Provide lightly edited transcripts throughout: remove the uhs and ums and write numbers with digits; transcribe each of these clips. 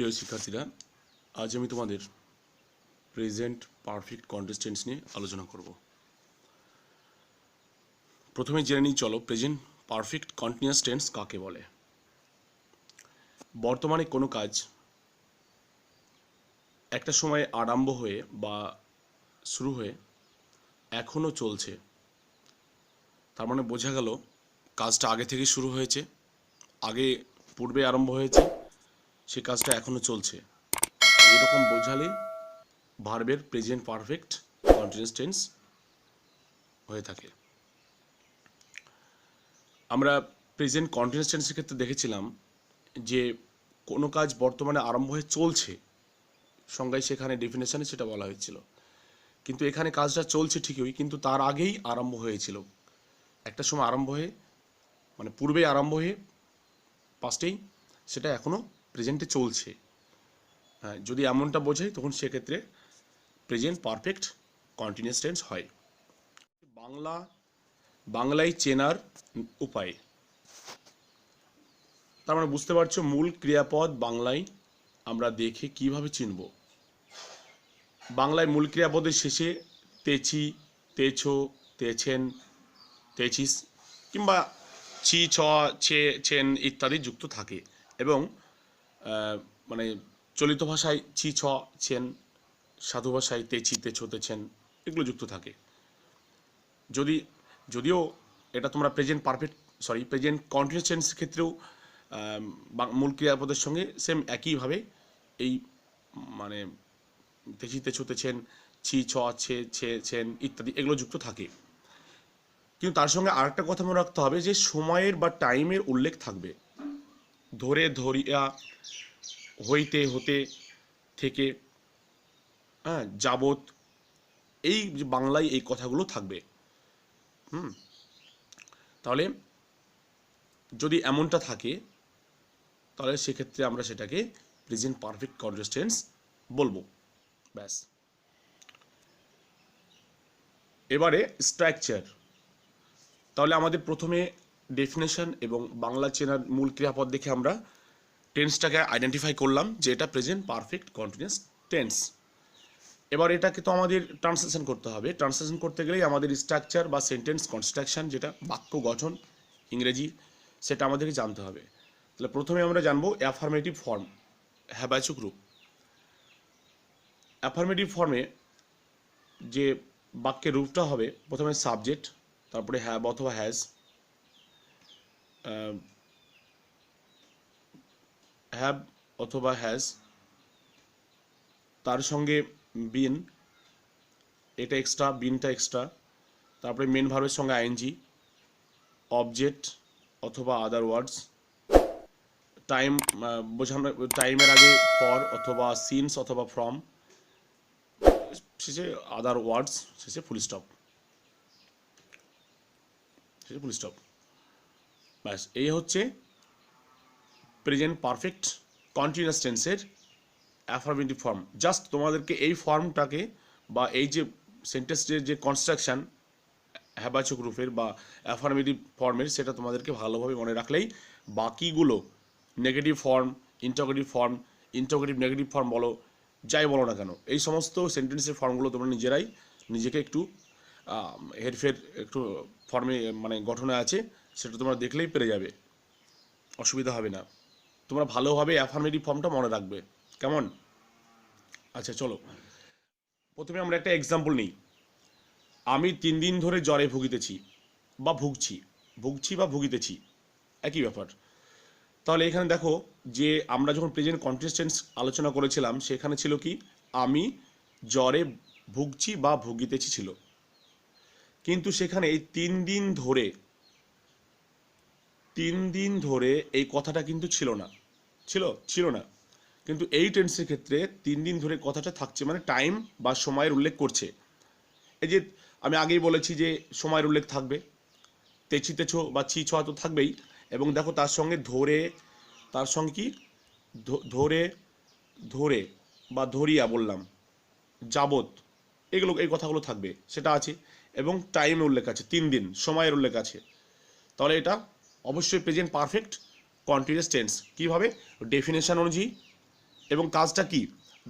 প্রিয় শিক্ষার্থীরা, আজ আমি তোমাদের প্রেজেন্ট পারফেক্ট কন্টিনিউয়াস টেন্স নিয়ে আলোচনা করব। প্রথমে জেনে নিই, চলো প্রেজেন্ট পারফেক্ট কন্টিনিউয়াস টেন্স কাকে বলে। বর্তমানে কোনো কাজ একটা সময় আরম্ভ হয়ে বা শুরু হয়ে এখনও চলছে, তার মানে বোঝা গেল কাজটা আগে থেকে শুরু হয়েছে, আগে পূর্বে আরম্ভ হয়েছে, সে কাজটা এখনও চলছে। এরকম বোঝালে ভার্বের প্রেজেন্ট পারফেক্ট কন্টিনিউয়াস টেন্স হয়ে থাকে। আমরা প্রেজেন্ট কন্টিনিউয়াস টেন্সের ক্ষেত্রে দেখেছিলাম যে কোনো কাজ বর্তমানে আরম্ভ হয়ে চলছে, সংজ্ঞায় সেখানে ডেফিনেশনে সেটা বলা হয়েছিল, কিন্তু এখানে কাজটা চলছে ঠিকই, কিন্তু তার আগেই আরম্ভ হয়েছিল। একটা সময় আরম্ভ হয়ে, মানে পূর্বে আরম্ভ হয়ে পাস্টেই সেটা এখনও প্রেজেন্টে চলছে। হ্যাঁ, যদি এমনটা বোঝাই তখন সেক্ষেত্রে প্রেজেন্ট পারফেক্ট কন্টিনিউয়াস টেন্স হয়। বাংলায় চেনার উপায়, তার মানে বুঝতে পারছো মূল ক্রিয়াপদ বাংলায় আমরা দেখে কিভাবে চিনব। বাংলায় মূল ক্রিয়াপদের শেষে তেছি, তেছো, তেছেন, তেছিস কিংবা ছি, ছ, ছে, ছেন ইত্যাদি যুক্ত থাকে এবং মানে চলিত ভাষায় ছি, ছ, ছেন, সাধু ভাষায় তেছি, তেছো, তেছেন এগুলো যুক্ত থাকে। যদিও এটা তোমরা প্রেজেন্ট কন্টিনিউয়াস টেন্সের ক্ষেত্রেও মূল ক্রিয়াপদের সঙ্গে সেম একইভাবে এই মানে তেছি, তেছো, তেছেন, ছি, ছ, ছে, ছে, ছেন ইত্যাদি এগুলো যুক্ত থাকে। কিন্তু তার সঙ্গে আরেকটা কথা মনে রাখতে হবে যে সময়ের বা টাইমের উল্লেখ থাকবে। ধরে, ধরিয়া, হইতে, হতে, থেকে, হ্যাঁ, যাবৎ, এই বাংলায় এই কথাগুলো থাকবে। তাহলে যদি এমনটা থাকে তাহলে সেক্ষেত্রে আমরা সেটাকে প্রেজেন্ট পারফেক্ট কন্টিনিউয়াস টেন্স বলবো। ব্যাস। এবারে স্ট্রাকচার। তাহলে আমাদের প্রথমে ডেফিনেশন এবং বাংলা চেনার মূল ক্রিয়াপদ দেখে আমরা টেন্সটাকে আইডেন্টিফাই করলাম যে এটা প্রেজেন্ট পারফেক্ট কন্টিনিউয়াস টেন্স। এবার এটাকে তো আমাদের ট্রান্সলেশন করতে হবে। ট্রান্সলেশন করতে গেলেই আমাদের স্ট্রাকচার বা সেন্টেন্স কনস্ট্রাকশন, যেটা বাক্য গঠন ইংরেজি, সেটা আমাদেরকে জানতে হবে। তাহলে প্রথমে আমরা জানবো অ্যাফার্মেটিভ ফর্ম, হ্যাবাচক রূপ। অ্যাফার্মেটিভ ফর্মে যে বাক্যের রূপটা হবে, প্রথমে সাবজেক্ট, তারপরে হ্যাভ অথবা হ্যাজ, হ্যাভ অথবা হ্যাজ, তার সঙ্গে বিন, এটা এক্সট্রা, বিনটা এক্সট্রা, তারপরে মেন ভার্বের সঙ্গে আইএনজি, অবজেক্ট অথবা আদার ওয়ার্ডস, টাইম বোঝানো, টাইমের আগে ফর অথবা সিন্স অথবা ফ্রম, শেষে আদার ওয়ার্ডস, শেষে ফুল স্টপ, ব্যাস। এই হচ্ছে প্রেজেন্ট পারফেক্ট কন্টিনিউয়াস টেন্সের অ্যাফার্মেটিভ ফর্ম। জাস্ট তোমাদেরকে এই ফর্মটাকে বা এই যে সেন্টেন্সের যে কনস্ট্রাকশন হ্যাবাচক রূপের বা অ্যাফার্মেটিভ ফর্মের, সেটা তোমাদেরকে ভালোভাবে মনে রাখলেই বাকিগুলো negative form, interrogative negative form বলো, যাই বলো না কেন, এই সমস্ত সেন্টেন্সের ফর্মগুলো তোমরা নিজেরাই নিজেকে একটু হেরফের একটু ফর্মে মানে গঠনে আছে, সেটা তোমরা দেখলেই পেরে যাবে, অসুবিধা হবে না। তোমরা ভালোভাবে অ্যাফার্মেটিভ ফর্মটা মনে রাখবে, কেমন? আচ্ছা চলো, প্রথমে আমরা একটা এক্সাম্পল নিই। আমি 3 দিন ধরে জ্বরে ভুগিতেছি বা ভুগছি বা ভুগিতেছি, একই ব্যাপার। তাহলে এখানে দেখো যে আমরা যখন প্রেজেন্ট কন্টিনিউয়াস টেন্স আলোচনা করেছিলাম, সেখানে ছিল কি আমি জ্বরে ভুগছি বা ভুগিতেছি ছিল, কিন্তু সেখানে এই 3 দিন ধরে এই কথাটা কিন্তু ছিল না। কিন্তু এই টেন্সের ক্ষেত্রে 3 দিন ধরে কথাটা থাকছে, মানে টাইম বা সময়ের উল্লেখ করছে। এই যে আমি আগেই বলেছি যে সময়ের উল্লেখ থাকবে, তেছি, তেছো বা ছি, ছ তো থাকবেই, এবং দেখো তার সঙ্গে ধরে, তার সঙ্গে কি ধরে, ধরে বা ধরিয়া বললাম, যাবত, এগুলো এই কথাগুলো থাকবে, সেটা আছে, এবং টাইমের উল্লেখ আছে, 3 দিন সময়ের উল্লেখ আছে। তাহলে এটা অবশ্যই প্রেজেন্ট পারফেক্ট কন্টিনিউয়াস টেন্স। কীভাবে? ডেফিনেশন অনুযায়ী এবং কাজটা কি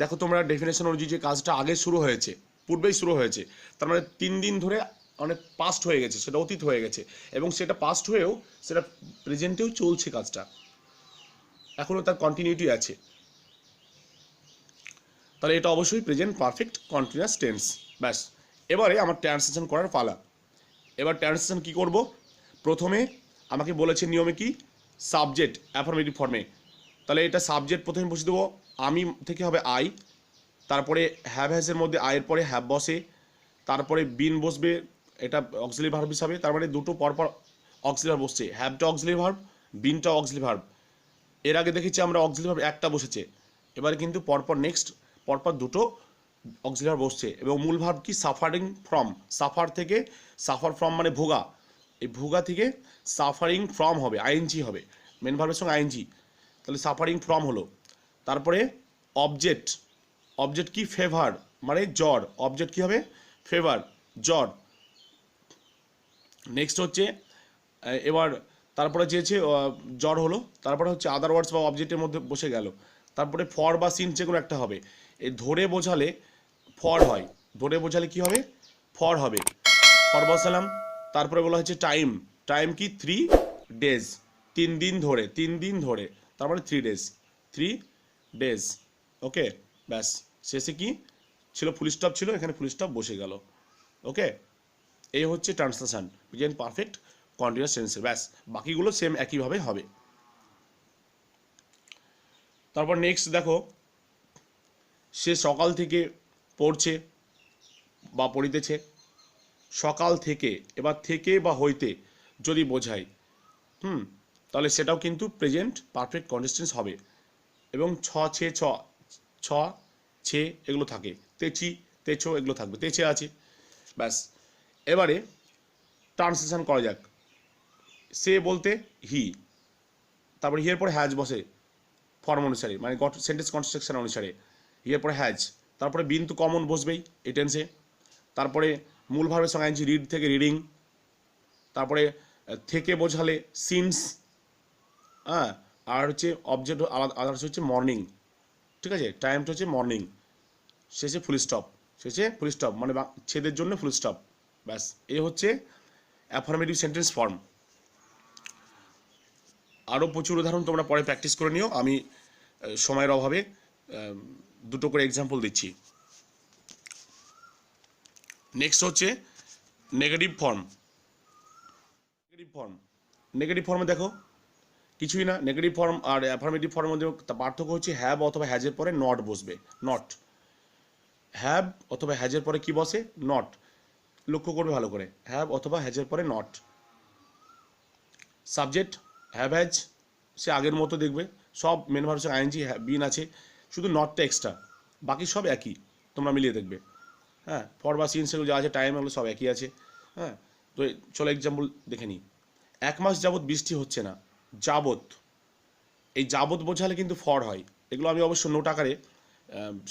দেখো তোমরা ডেফিনেশন অনুযায়ী যে কাজটা আগে শুরু হয়েছে, পূর্বেই শুরু হয়েছে, তার মানে 3 দিন ধরে অনেক পাস্ট হয়ে গেছে, সেটা অতীত হয়ে গেছে, এবং সেটা পাস্ট হয়েও সেটা প্রেজেন্টেও চলছে কাজটা, এখনও তার কন্টিনিউটি আছে, তাহলে এটা অবশ্যই প্রেজেন্ট পারফেক্ট কন্টিনিউয়াস টেন্স। ব্যাস, এবারে আমার ট্রান্সলেশন করার পালা। এবার ট্রান্সলেশন কি করব, প্রথমে আমাকে বলেছে নিয়মে কি সাবজেক্ট অ্যাফার্মেটিভ ফর্মে, তাহলে এটা সাবজেক্ট প্রথমে বসে দেবো, আমি থেকে হবে আই, তারপরে হ্যাভ হ্যাজের মধ্যে আয়ের পরে হ্যাভ বসে, তারপরে বিন বসবে, এটা অক্সিলারি ভার্ব হিসাবে, তার মানে দুটো পরপর অক্সিলারি ভার্ব বসছে, হ্যাভটা অক্সিলারি ভার্ব, বিনটা অক্সিলারি ভার্ব। এর আগে দেখেছি আমরা অক্সিলারি ভার্ব একটা বসেছে, এবারে কিন্তু পরপর নেক্সট পরপর দুটো অক্সিলারি ভার্ব বসছে, এবং মূল ভার্ব কি সাফারিং ফ্রম, সাফার থেকে, সাফার ফ্রম মানে ভোগা, এই ভোগা থেকে সাফারিং ফ্রম হবে, আইএনজি হবে, মেন ভার্বের সঙ্গে আইএনজি, তাহলে সাফারিং ফ্রম হলো। তারপরে অবজেক্ট, অবজেক্ট কি ফেভার মানে জ্বর, অবজেক্ট কি হবে ফেভার, জ্বর। নেক্সট হচ্ছে এবার তারপরে চেয়েছে জ্বর হলো, তারপরে হচ্ছে আদার ওয়ার্ডস বা অবজেক্টের মধ্যে বসে গেল, তারপরে ফর বা সিন যে কোনো একটা হবে, এই ধরে বোঝালে ফর হয়, ধরে বোঝালে কি হবে ফর হবে, ফর বসালাম। তারপরে বলা হচ্ছে টাইম, টাইম কি 3 days, 3 দিন ধরে, 3 দিন ধরে, তারপরে 3 days, 3 days। ওকে, ব্যাস, শেষে কি ছিল ফুল স্টপ ছিল, এখানে ফুল স্টপ বসে গেল। ওকে, এই হচ্ছে ট্রান্সলেশন প্রেজেন্ট পারফেক্ট কন্টিনিউয়াস টেন্সের, ব্যাস বাকিগুলো সেম একইভাবে হবে। তারপর নেক্সট দেখো, সে সকাল থেকে পড়ছে বা পড়িতেছে, সকাল থেকে, এবার থেকে বা হইতে যদি বোঝাই, তাহলে সেটাও কিন্তু প্রেজেন্ট পারফেক্ট কন্টিনিউয়াস হবে, এবং ছ ছে ছ, ছ ছে এগুলো থাকে, তেচি তেছো এগুলো থাকবে, তেচে আছে, ব্যাস। এবারে ট্রান্সলেশন করা যাক, সে বলতে হি, তারপরে হিয়ের পরে হ্যাজ বসে ফর্ম অনুসারে, মানে সেন্টেন্স কনস্ট্রাকশন অনুসারে, হিয়ের পরে হ্যাজ, তারপরে বিন তো কমন বসবেই এই টেন্সে, তারপরে মূল ভার্বের সঙ্গে আইনজি রিড থেকে রিডিং, তারপরে থেকে বোঝালে সিন্স, হ্যাঁ, আর হচ্ছে অবজেক্ট আদার্স হচ্ছে মর্নিং, ঠিক আছে, টাইমটা হচ্ছে মর্নিং, শেষে ফুল স্টপ, শেষে ফুল স্টপ মানে ছেদের জন্য ফুল স্টপ, ব্যাস এই হচ্ছে অ্যাফার্মেটিভ সেন্টেন্স ফর্ম। আরও প্রচুর উদাহরণ তোমরা পরে প্র্যাকটিস করে নিও, আমি সময়ের অভাবে দুটো করে এক্সাম্পল দিচ্ছি। নেক্সট হচ্ছে negative form. Negative form, negative ফর্মে দেখো কিছুই না, নেগেটিভ ফর্ম আর অ্যাফার্মেটিভ ফর্মের মধ্যে পার্থক্য হচ্ছে হ্যাভ অথবা হ্যাজের পরে নট বসবে, নট, হ্যাভ অথবা হ্যাজের পরে কি বসে নট, লক্ষ্য করবে ভালো করে, হ্যাভ অথবা হ্যাজের পরে নট। সাবজেক্ট হ্যাভ হ্যাজ সে আগের মতো দেখবে, সব মেন ভার্ব সঙ্গে আইএনজি বিন আছে, শুধু নটটা এক্সট্রা, বাকি সব একই, তোমরা মিলিয়ে দেখবে। হ্যাঁ, ফর বা সিন সেগুলো যা আছে টাইম এগুলো সব একই আছে। হ্যাঁ, তো চলো এক্সাম্পল দেখে নিই। 1 মাস যাবৎ বৃষ্টি হচ্ছে না, যাবৎ, এই যাবৎ বোঝালে কিন্তু ফর হয়, এগুলো আমি অবশ্য নোট আকারে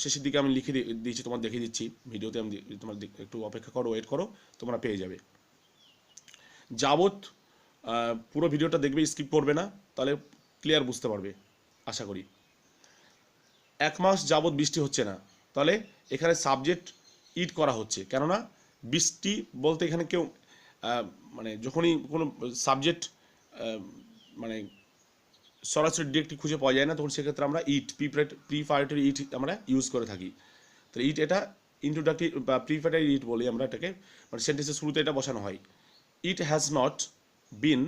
শেষের দিকে আমি লিখে দিয়েছি, তোমার দেখিয়ে দিচ্ছি ভিডিওতে, আমি তোমার একটু অপেক্ষা করো, ওয়েট করো, তোমরা পেয়ে যাবে। যাবৎ পুরো ভিডিওটা দেখবে, স্কিপ করবে না, তাহলে ক্লিয়ার বুঝতে পারবে আশা করি। 1 মাস যাবৎ বৃষ্টি হচ্ছে না, তাহলে এখানে সাবজেক্ট ইট করা হচ্ছে, কেননা বৃষ্টি বলতে এখানে কেউ মানে যখনই কোনো সাবজেক্ট মানে সরাসরি ডিরেক্টলি খুঁজে পাওয়া যায় না, তখন সেক্ষেত্রে আমরা ইট প্রিপারেটরি ইট আমরা ইউজ করে থাকি। তো ইট এটা ইন্ট্রোডাক্টিভ বা প্রিপারেটরি ইট বলি আমরা এটাকে, মানে সেন্টেন্সের শুরুতে এটা বসানো হয়। It has not been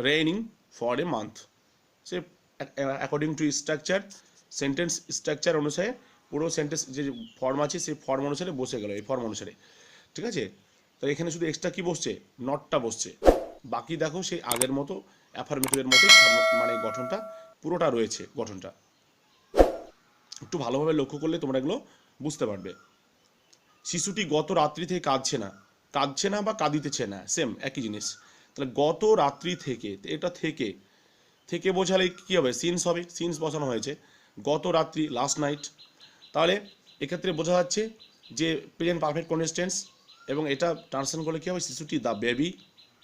raining for a month, say according to structure, sentence structure অনুসারে পুরো সেন্টেন্স যে ফর্ম আছে সেই ফর্ম অনুসারে বসে গেল, এই ফর্ম অনুসারে, ঠিক আছে। তো এখানে শুধু এক্সট্রা কি বসছে, নটটা বসছে, বাকি দেখো সেই আগের মতো অ্যাফার্মেটিভের মতোই মানে গঠনটা পুরোটা রয়েছে, গঠনটা একটু ভালোভাবে লক্ষ্য করলে তোমরা এগুলো বুঝতে পারবে। শিশুটি গত রাত্রি থেকে কাঁদছে না, কাঁদছে না বা কাঁদিতেছে না, সেম একই জিনিস, তাহলে গত রাত্রি থেকে, এটা থেকে, থেকে বোঝালে কী হবে সিন্স হবে, সিন্স বসানো হয়েছে, গত রাত্রি লাস্ট নাইট, তাহলে এক্ষেত্রে বোঝা যাচ্ছে যে প্রেজেন্ট পারফেক্ট কন্টিনিউয়াস টেন্স, এবং এটা ট্রান্সলেশন করলে কী হবে শিশুটি দ্য বেবি,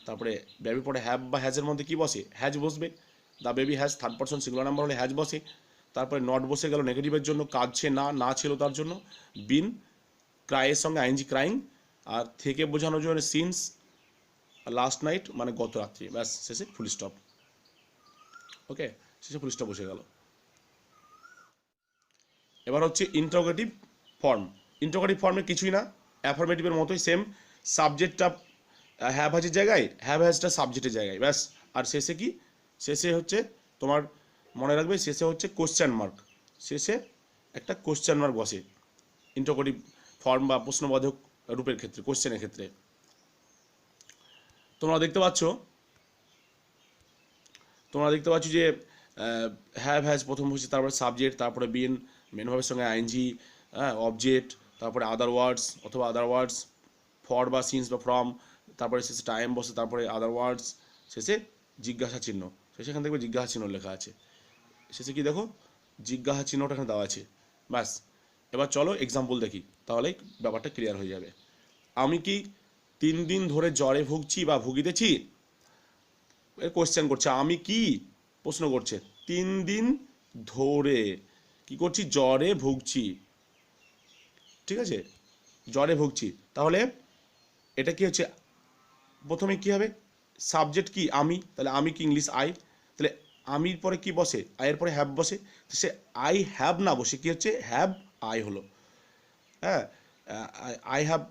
তারপরে বেবি পরে হ্যাভ বা হ্যাজের মধ্যে কী বসে হ্যাজ বসবে, the baby has, third person singular number হলে হ্যাজ বসে, তারপরে নট বসে গেল নেগেটিভের জন্য, কাঁদছে না, না ছিল তার জন্য, বিন ক্রাইয়ের সঙ্গে আইএনজি ক্রাইং, আর থেকে বোঝানোর জন্য সিন্স লাস্ট নাইট মানে গত রাত্রি, ব্যাস শেষে ফুল স্টপ। ওকে, শেষে ফুল স্টপ বসে গেল। এবার হচ্ছে ইন্টারোগেটিভ ফর্ম। ইন্টারোগেটিভ ফর্মে কিছুই না, অ্যাফার্মেটিভের মতোই সেম, সাবজেক্টটা হ্যাভ হ্যাজের জায়গায়, হ্যাভ হ্যাজটা সাবজেক্টের জায়গায়, ব্যাস। আর শেষে কি, শেষে হচ্ছে তোমার মনে রাখবে, শেষে হচ্ছে কোশ্চেন মার্ক, শেষে একটা কোশ্চেন মার্ক বসে ইন্টারোগেটিভ ফর্ম বা প্রশ্নবোধক রূপের ক্ষেত্রে, কোশ্চেনের ক্ষেত্রে। তোমরা দেখতে পাচ্ছ যে হ্যাভ হ্যাজ প্রথম হচ্ছে, তারপরে সাবজেক্ট, তারপরে বিন মেন ভার্বের সঙ্গে আইএনজি, অবজেক্ট, তারপরে আদার ওয়ার্ডস অথবা আদার ওয়ার্ডস, ফর বা সিন্স বা ফ্রম, তারপরে শেষে টাইম বসে, তারপরে আদার ওয়ার্ডস, শেষে জিজ্ঞাসা চিহ্ন, শেষে এখানে দেখবে জিজ্ঞাসা চিহ্ন লেখা আছে, শেষে কি দেখো জিজ্ঞাসা চিহ্নটা এখানে দেওয়া আছে, ব্যাস। এবার চলো এক্সাম্পল দেখি, তাহলেই ব্যাপারটা ক্লিয়ার হয়ে যাবে। আমি কি 3 দিন ধরে জ্বরে ভুগছি বা ভুগিতেছি? কোশ্চেন করছে, আমি কি, প্রশ্ন করছে, 3 দিন ধরে কি করছি, জ্বরে ভুগছি, ঠিক আছে, জ্বরে ভুগছি। তাহলে এটা কি হচ্ছে, প্রথমে কি হবে, সাবজেক্ট কি আমি, তাহলে আমি কি ইংলিশ আই, তাহলে আমির পরে কি বসে, আয়ের পরে হ্যাভ বসে, সে আই হ্যাভ না বসে কি হচ্ছে, হ্যাভ আই হলো। হ্যাঁ, আই হ্যাভ,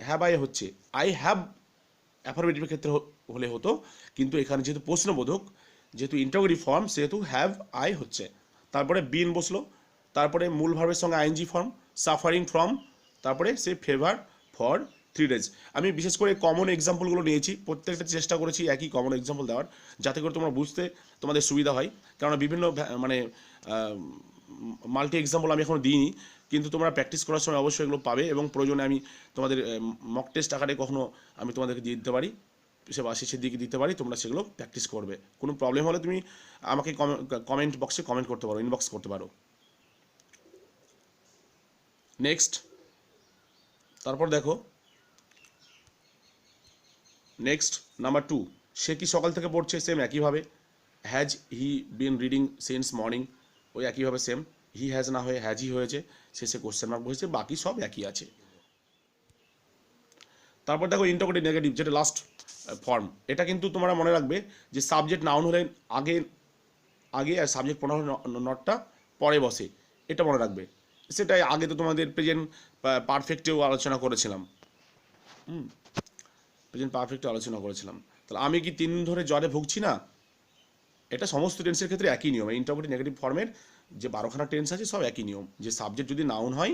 হ্যাভ আই হচ্ছে, আই হ্যাভ অ্যাফার্মেটিভের ক্ষেত্রে হলে হতো, কিন্তু এখানে যেহেতু প্রশ্নবোধক, যেহেতু ইন্টারোগেটিভ ফর্ম, সেহেতু হ্যাভ আই হচ্ছে। তারপরে বিন বসলো, তারপরে মূল ভার্বের সঙ্গে আইএনজি ফর্ম, সাফারিং ফ্রম, তারপরে সে ফেভার ফর 3 days। আমি বিশেষ করে কমন এক্সাম্পলগুলো নিয়েছি, প্রত্যেকটা চেষ্টা করেছি একই কমন এক্সাম্পল দেওয়ার, যাতে করে তোমরা বুঝতে তোমাদের সুবিধা হয়, কারণ বিভিন্ন মানে মাল্টি এক্সাম্পল আমি এখনও দিইনি, কিন্তু তোমরা প্র্যাকটিস করার সময় অবশ্যই এগুলো পাবে, এবং প্রয়োজনে আমি তোমাদের মক টেস্ট আকারে কখনো আমি তোমাদেরকে দিয়ে দিতে পারি, শেষের দিকে দিতে পারি, তোমরা সেগুলো প্র্যাকটিস করবে। কোনো প্রবলেম হলে তুমি আমাকে কমেন্ট বক্সে কমেন্ট করতে পারো, ইনবক্স করতে পারো। নেক্সট, তারপর দেখো নেক্সট নাম্বার 2, সে কি সকাল থেকে পড়ছে, সেম একইভাবে, has he bin reading since morning, ওই একইভাবে সেম, হি হ্যাজ না হয়ে হ্যাজ হি হয়েছে, শেষে কোশ্চেন মার্ক বসেছে, বাকি সব একই আছে। তারপর দেখো ইন্টারোগেটিভ নেগেটিভ, যেটা লাস্ট ফর্ম, এটা কিন্তু তোমরা মনে রাখবে যে সাবজেক্ট নাউন হলে আগে আগে আর সাবজেক্ট প্রোনাউন নটটা পরে বসে, এটা মনে রাখবে। সেটাই আগে তো তোমাদের প্রেজেন্ট পারফেক্টেও আলোচনা করেছিলাম, প্রেজেন্ট পারফেক্টে আলোচনা করেছিলাম। তাহলে আমি কি 3 দিন ধরে জ্বরে ভুগছি না, এটা সমস্ত টেন্সের ক্ষেত্রে একই নিয়ম। ইন্টারোগেটিভ নেগেটিভ ফর্মের যে 12খানা টেন্স আছে সব একই নিয়ম, যে সাবজেক্ট যদি নাউন হয়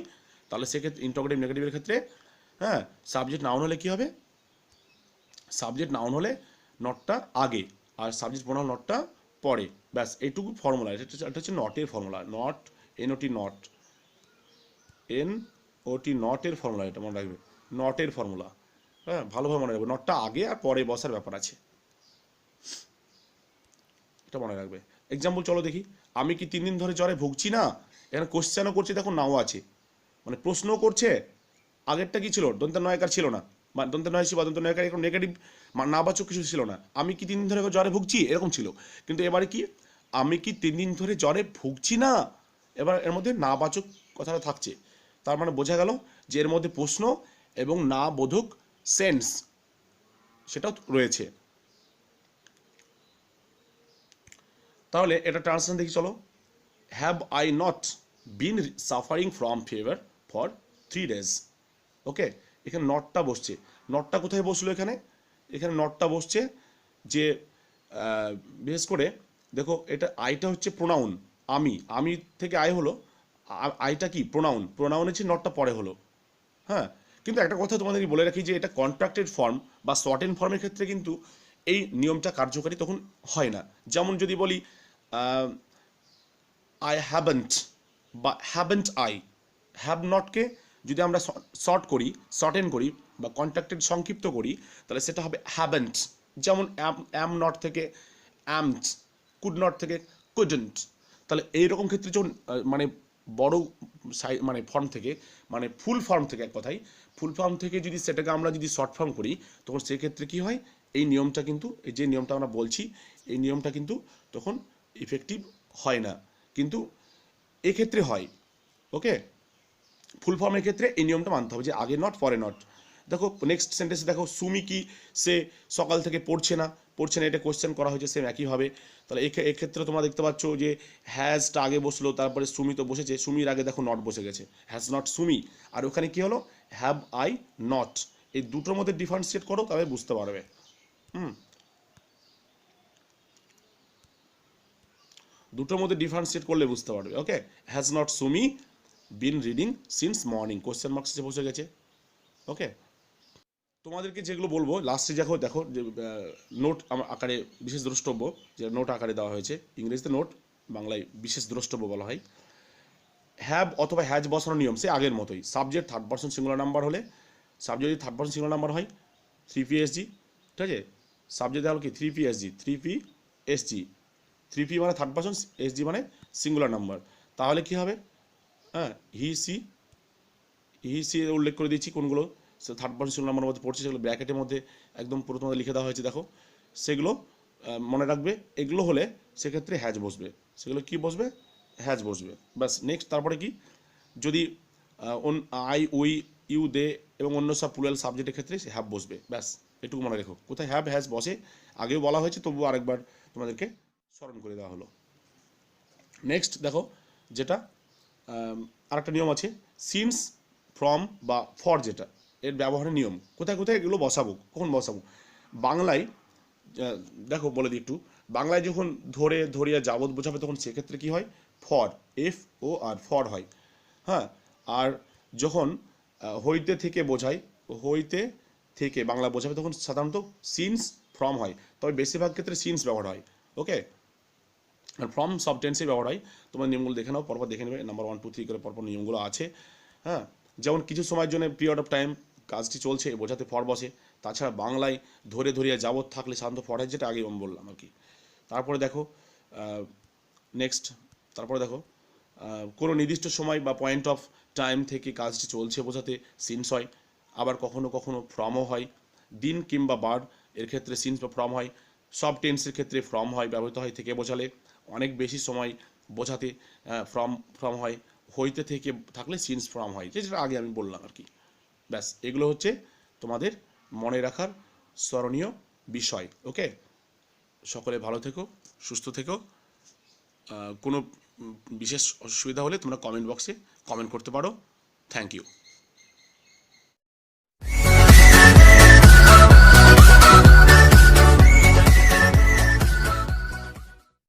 তাহলে সেক্ষেত্রে ইন্টারোগেটিভ নেগেটিভের ক্ষেত্রে, হ্যাঁ, সাবজেক্ট নাউন হলে কি হবে, সাবজেক্ট নাউন হলে নটটা আগে আর সাবজেক্ট প্রোনাউন নটটা পরে, ব্যাস এইটুকু ফর্মুলা। এটা হচ্ছে নটের formula, not N O T not, N O T নটের ফর্মুলা, এটা মনে রাখবে, নটের ফর্মুলা, হ্যাঁ, ভালোভাবে মনে রাখবে, নটটা আগে আর পরে বসার ব্যাপার আছে, এটা মনে রাখবে। এক্সাম্পল চলো দেখি, আমি কি 3 দিন ধরে জ্বরে ভুগছি না, এখানে কোশ্চেনও করছে, দেখো নাও আছে, মানে প্রশ্নও করছে। আগেরটা কি ছিল, দন্তের নয়কার ছিল না, বা দন্তের নয় বা দন্তের নয়কার এরকম নেগেটিভ নাবাচক কিছু ছিল না, আমি কি 3 দিন ধরে জ্বরে ভুগছি এরকম ছিল। কিন্তু এবারে কি, আমি কি 3 দিন ধরে জ্বরে ভুগছি না, এবার এর মধ্যে নাবাচক কথাটা থাকছে, তার মানে বোঝা গেল যে এর মধ্যে প্রশ্ন এবং না বোধক সেন্স সেটাও রয়েছে। তাহলে এটা ট্রান্সলেশন দেখি চলো, have I not been suffering from fever for 3 days। ওকে, এখানে নটটা বসছে, নটটা কোথায় বসলো, এখানে এখানে নটটা বসছে যে বিশেষ করে দেখো, এটা আইটা হচ্ছে প্রোনাউন, আমি থেকে আই হলো, আইটা কি প্রোনাউন, প্রোনাউন হচ্ছে নটটা পরে হলো, হ্যাঁ। কিন্তু একটা কথা তোমাদেরকে বলে রাখি যে এটা কন্ট্রাক্টেড ফর্ম বা শর্টেন ফর্মের ক্ষেত্রে কিন্তু এই নিয়মটা কার্যকারী তখন হয় না। যেমন যদি বলি আই হ্যাভেন্ট বা হ্যাভেন্ট আই, হ্যাভ নটকে যদি আমরা শর্টেন করি বা কন্ট্রাক্টেড সংক্ষিপ্ত করি, তাহলে সেটা হবে হ্যাভেন্ট। যেমন অ্যাম নট থেকে অ্যামড, কুড নট থেকে কুডন্ট। তাহলে এইরকম ক্ষেত্রে যখন মানে বড় মানে ফর্ম থেকে, মানে ফুল ফর্ম থেকে, এক কথায় ফুল ফর্ম থেকে যদি সেটাকে আমরা যদি শর্ট ফর্ম করি, তখন সেক্ষেত্রে কী হয়, এই নিয়মটা কিন্তু, এই যে নিয়মটা আমরা বলছি, এই নিয়মটা কিন্তু তখন ইফেক্টিভ হয় না, কিন্তু এক্ষেত্রে হয়। ওকে, ফুল ফর্মের ক্ষেত্রে এই নিয়মটা মানতে হবে যে আগে নট পরে নট। দেখো নেক্সট সেন্টেন্সে দেখো, সুমি কি সে সকাল থেকে পড়ছে না, এটা কোশ্চেন করা হয়েছে সেম একইভাবে। তাহলে এক্ষেত্রে তোমরা দেখতে পাচ্ছ যে হ্যাজটা আগে বসলো, তারপরে সুমি তো বসেছে, সুমির আগে দেখো নট বসে গেছে, হ্যাজ নট সুমি। আর ওখানে কি হলো, হ্যাভ আই নট। এই দুটোর মধ্যে ডিফারেন্সিয়েট করো, তবে বুঝতে পারবে। দুটোর মধ্যে ডিফারেন্সিয়েট করলে বুঝতে পারবে। Okay, has not Sumi been reading since morning, question marks এসে বসে গেছে। ওকে, তোমাদেরকে যেগুলো বলবো লাস্টে দেখো, যে নোট আকারে বিশেষ দ্রষ্টব্য, যে নোট আকারে দেওয়া হয়েছে, ইংরেজিতে নোট, বাংলায় বিশেষ দ্রষ্টব্য বলা হয়। হ্যাভ অথবা হ্যাজ বসানোর নিয়ম সে আগের মতোই, subject third person singular number হলে, সাবজেক্ট যদি থার্ড পার্সন সিঙ্গুলার নাম্বার হয় 3PSG, ঠিক আছে, সাবজেক্ট হলো কি 3PSG, 3PSG, 3P মানে থার্ড পার্সন, SG মানে সিঙ্গুলার নাম্বার। তাহলে কি হবে, হ্যাঁ, হি সি উল্লেখ করে দিচ্ছি কোনগুলো সে থার্ড পার্সন সিঙ্গুলার নাম্বারের মধ্যে পড়ছে, সেগুলো ব্র্যাকেটের মধ্যে একদম পুরো তোমাদের লিখে দেওয়া হয়েছে, দেখো সেগুলো মনে রাখবে। এগুলো হলে সেক্ষেত্রে হ্যাজ বসবে, সেগুলো কি বসবে, হ্যাজ বসবে, ব্যাস। নেক্সট তারপরে কি, যদি আই, উই, ইউ, দে এবং অন্য সব প্লুরাল সাবজেক্টের ক্ষেত্রে হ্যাভ বসবে, ব্যাস। এটুকু মনে রেখো, কোথায় হ্যাভ হ্যাজ বসে আগেও বলা হয়েছে, তবুও আরেকবার তোমাদেরকে স্মরণ করে দেওয়া হলো। নেক্সট দেখো, যেটা আরেকটা নিয়ম আছে, সিন্স, ফ্রম বা ফর, যেটা এর ব্যবহারের নিয়ম, কোথায় কোথায় এগুলো বসাবো, কখন বসাবো। বাংলায় দেখো বলে দিই একটু, বাংলায় যখন ধরিয়া যাবত বোঝাবে তখন সেক্ষেত্রে কি হয়, ফর, FOR, ফর হয়। হ্যাঁ, আর যখন হইতে থেকে বোঝায়, হইতে থেকে বাংলা বোঝাবে তখন সাধারণত সিন্স, ফ্রম হয়, তবে বেশিরভাগ ক্ষেত্রে সিন্স ব্যবহার হয়। ওকে, আর ফ্রম সব টেন্সে ব্যবহার হয়। তোমার নিয়মগুলো দেখে নাও, পরপর দেখে নেবে, নাম্বার 1 2 3 করে পরপর নিয়মগুলো আছে। হ্যাঁ, যেমন কিছু সময়ের জন্য, পিরিয়ড অফ টাইম, কাজটি চলছে বোঝাতে ফর বসে। তাছাড়া বাংলায় ধরিয়া যাবত থাকলে সাধারণত ফর হয়, যেটা আগেই আমি বললাম আর কি। তারপরে দেখো নেক্সট, তারপরে দেখো কোনো নির্দিষ্ট সময় বা পয়েন্ট অফ টাইম থেকে কাজটি চলছে বোঝাতে সিন্স হয়, আবার কখনো কখনো ফ্রমও হয়। দিন কিংবা বার এর ক্ষেত্রে সিন্স বা ফ্রম হয়। সব টেন্সের ক্ষেত্রে ফ্রম হয়, ব্যবহৃত হয় থেকে বোঝালে। অনেক বেশি সময় বোঝাতে ফ্রম হয়। হইতে থেকে থাকলে সিন্স ফ্রম হয়, যেটা আগে আমি বললাম আর কি। ব্যাস, এগুলো হচ্ছে তোমাদের মনে রাখার স্মরণীয় বিষয়। ওকে, সকলে ভালো থেকো, সুস্থ থেকো। কোনো বিশেষ অসুবিধা হলে তোমরা কমেন্ট বক্সে কমেন্ট করতে পারো। Thank you.